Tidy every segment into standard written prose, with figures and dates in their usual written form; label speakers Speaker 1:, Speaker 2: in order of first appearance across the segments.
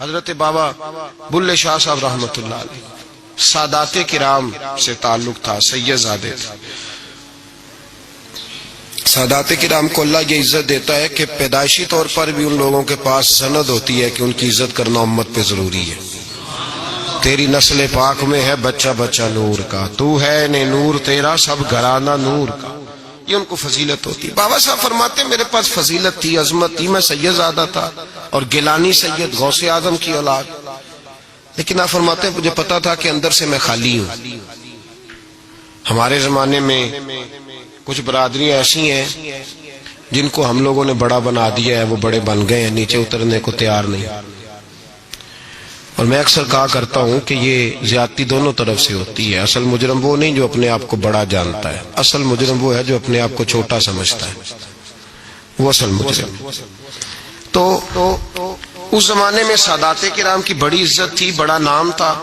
Speaker 1: حضرت بابا بلے شاہ صاحب رحمت اللہ علیہ سادات کرام سے تعلق تھا، سید زادے تھے۔ سادات کرام کو اللہ یہ عزت دیتا ہے کہ پیدائشی طور پر بھی ان لوگوں کے پاس سند ہوتی ہے کہ ان کی عزت کرنا امت پہ ضروری ہے۔ تیری نسل پاک میں ہے بچہ بچہ نور کا، تو ہے نے نور تیرا سب گھرانہ نور کا، یہ ان کو فضیلت ہوتی ہے۔ بابا صاحب فرماتے ہیں میرے پاس فضیلت تھی، عظمت تھی، میں سید زادہ تھا اور گیلانی سید غوث اعظم کی اولاد، لیکن آپ فرماتے ہیں مجھے پتا تھا کہ اندر سے میں خالی ہوں۔ ہمارے زمانے میں کچھ برادریاں ایسی ہیں جن کو ہم لوگوں نے بڑا بنا دیا ہے، وہ بڑے بن گئے ہیں، نیچے اترنے کو تیار نہیں۔ اور میں اکثر کہا کرتا ہوں کہ یہ زیادتی دونوں طرف سے ہوتی ہے۔ اصل مجرم وہ نہیں جو اپنے آپ کو بڑا جانتا ہے، اصل مجرم وہ ہے جو اپنے آپ کو چھوٹا سمجھتا ہے، وہ اصل مجرم۔ تو اس زمانے میں سادات کرام کی بڑی عزت تھی، بڑا نام تھا۔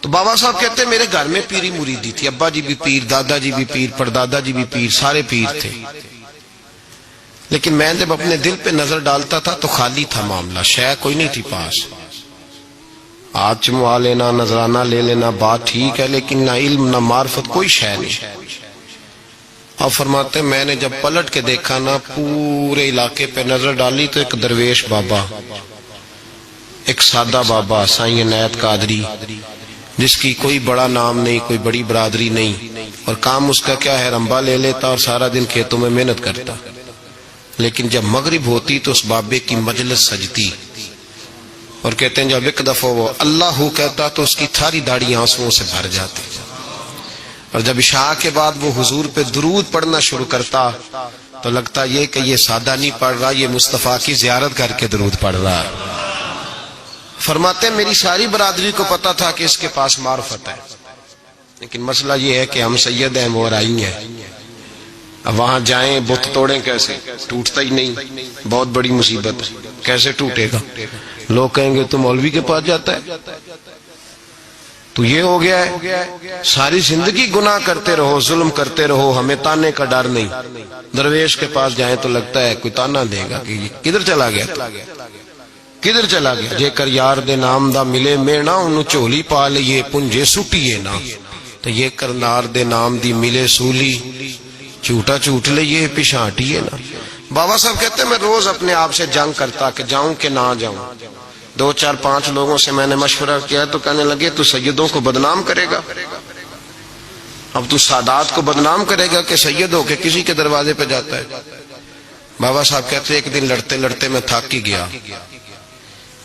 Speaker 1: تو بابا صاحب کہتے ہیں میرے گھر میں پیری مریدی تھی، ابا جی بھی پیر، دادا جی بھی پیر، پردادا جی بھی پیر، سارے پیر تھے، لیکن میں جب اپنے دل پہ نظر ڈالتا تھا تو خالی تھا معاملہ، شے کوئی نہیں تھی پاس۔ ہاتھ چموا لینا، نذرانہ لے لینا بات ٹھیک ہے، لیکن نہ علم نہ معرفت، کوئی شے نہیں۔ اور فرماتے ہیں میں نے جب پلٹ کے دیکھا نا، پورے علاقے پہ نظر ڈالی تو ایک درویش بابا، ایک سادہ بابا سائیں عنایت قادری، جس کی کوئی بڑا نام نہیں، کوئی بڑی برادری نہیں، اور کام اس کا کیا ہے، رمبا لے لیتا اور سارا دن کھیتوں میں محنت کرتا، لیکن جب مغرب ہوتی تو اس بابے کی مجلس سجتی، اور کہتے ہیں جب ایک دفعہ وہ اللہ کہتا تو اس کی تھاری داڑھی آنسوؤں سے بھر جاتی، اور جب عشاء کے بعد وہ حضور پہ درود پڑھنا شروع کرتا تو لگتا یہ کہ یہ سادہ نہیں پڑھ رہا، یہ مصطفیٰ کی زیارت کر کے درود پڑھ رہا۔ فرماتے ہیں میری ساری برادری کو پتا تھا کہ اس کے پاس معرفت ہے، لیکن مسئلہ یہ ہے کہ ہم سید ہیں، وہ رائی ہیں، اب وہاں جائیں بت توڑیں کیسے، ٹوٹتا ہی نہیں، بہت بڑی مصیبت ہے، کیسے ٹوٹے گا؟ لوگ کہیں گے تو مولوی کے پاس جاتا ہے، تو یہ ہو گیا ہے ساری زندگی گناہ کرتے رہو، ظلم کرتے رہو، ہمیں تانے کا ڈر نہیں۔ درویش کے پاس جائیں تو لگتا ہے کوئی تانا دے گا کہ کدھر چلا گیا، کدھر چلا گیا۔ جے کر یار دے نام دا ملے مینا، انہوں چولی پا لیے پنجے سٹیے نا، تو یہ کر نار دے نام دی ملے سولی، جھوٹا جھوٹ لیے پچھاٹیے نا۔ بابا صاحب کہتے ہیں میں روز اپنے آپ سے جنگ کرتا کہ جاؤں کہ نہ جاؤں۔ 2 4 5 لوگوں سے میں نے مشورہ کیا تو کہنے لگے تو سیدوں کو بدنام کرے گا، اب تو سادات کو بدنام کرے گا کہ سید ہو کے کسی کے دروازے پہ جاتا ہے۔ بابا صاحب کہتے ایک دن لڑتے لڑتے میں تھک ہی گیا،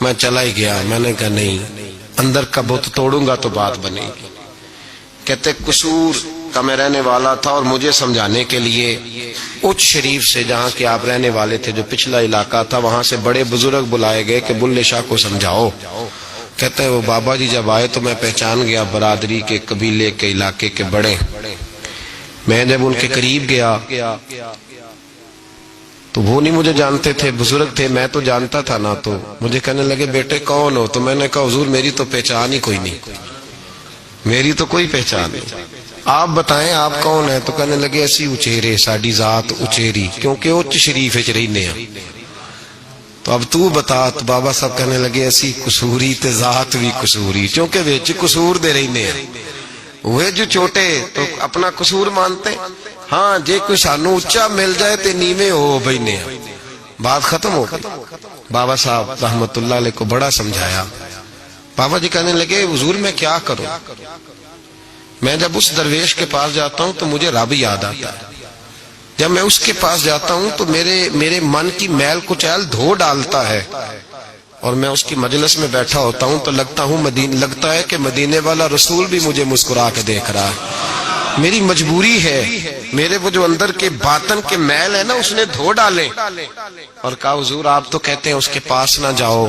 Speaker 1: میں چلا ہی گیا، میں نے کہا نہیں، اندر کا بت توڑوں گا تو بات بنے گی۔ کہتے قصور کا میں رہنے والا تھا، اور مجھے سمجھانے کے لیے اچ شریف سے جہاں کہ آپ رہنے والے تھے، جو پچھلا علاقہ تھا، وہاں سے بڑے بزرگ بلائے گئے کہ بلے شاہ کو سمجھاؤ۔ کہتے ہیں وہ بابا جی جب آئے تو میں پہچان گیا برادری کے، قبیلے کے، علاقے کے بڑے۔ میں جب ان کے قریب گیا تو وہ نہیں مجھے جانتے تھے، بزرگ تھے، میں تو جانتا تھا نا، تو مجھے کہنے لگے بیٹے کون ہو؟ تو میں نے کہا حضور میری تو پہچان ہی کوئی نہیں، میری تو کوئی پہچان نہیں، آپ بتائیں آپ کون ہیں؟ تو کہنے لگے ایسی اچیرے، ساڈی ذات اچیری، کیونکہ اچ شریف وچ رہنے ہیں۔ تو اب تو بتا، تو بابا صاحب کہنے لگے ایسی قصوری تے ذات بھی قصوری، کیونکہ وچ قصور دے رہنے ہیں، وہ جو چھوٹے تو اپنا قصور مانتے، ہاں جے کوئی سانو اچا مل جائے تے نیویں ہو بینے ہیں، بات ختم ہو گئی۔ بابا صاحب رحمت اللہ علیہ کو بڑا سمجھایا۔ بابا جی کہنے لگے حضور میں کیا کروں؟ میں جب اس درویش کے پاس جاتا ہوں تو مجھے رب یاد آتا ہے، جب میں اس کے پاس جاتا ہوں تو میرے من کی میل کچیل دھو ڈالتا ہے، اور میں اس کی مجلس میں بیٹھا ہوتا ہوں تو لگتا ہے کہ مدینے والا رسول بھی مجھے مسکرا کے دیکھ رہا ہے۔ میری مجبوری ہے، میرے وہ جو اندر کے باطن کے میل ہے نا اس نے دھو ڈالے، اور کہا حضور آپ تو کہتے ہیں اس کے پاس نہ جاؤ،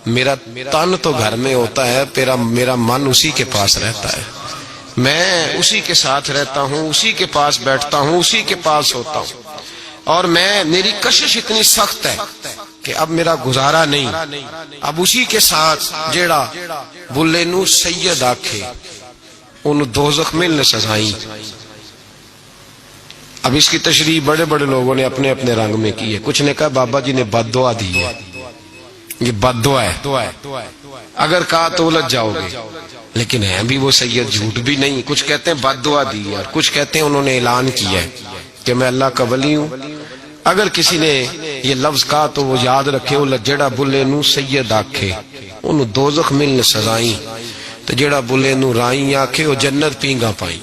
Speaker 1: میرا تن تو گھر میں ہوتا ہے، میرا من اسی کے پاس رہتا ہے، میں اسی کے ساتھ رہتا ہوں، اسی کے پاس بیٹھتا ہوں، اسی کے پاس ہوتا ہوں، اور میری کشش اتنی سخت ہے کہ اب میرا گزارا نہیں، اب اسی کے ساتھ جیڑا بلے نو سید آکھے انہوں دوزخ میں نے سزائیں۔ اب اس کی تشریح بڑے بڑے لوگوں نے اپنے اپنے رنگ میں کی ہے، کچھ نے کہا بابا جی نے بد دعا دی ہے، یہ بد دعا ہے، اگر کہا تو الجھ جاؤ گے، لیکن ہے بھی وہ سید، جھوٹ بھی نہیں. کچھ کہتے ہیں بد دعا دی ہے، اور کچھ کہتے ہیں انہوں نے اعلان کیا ہے کہ میں اللہ کا ولی ہوں. اگر کسی نے یہ لفظ کہا تو وہ یاد رکھے، وہ جڑا بلے نو سید آکھے انہوں دوزخ ملن سزائیں، تو جڑا بلے نو رائیں آکھے وہ جنت پینگا پائیں.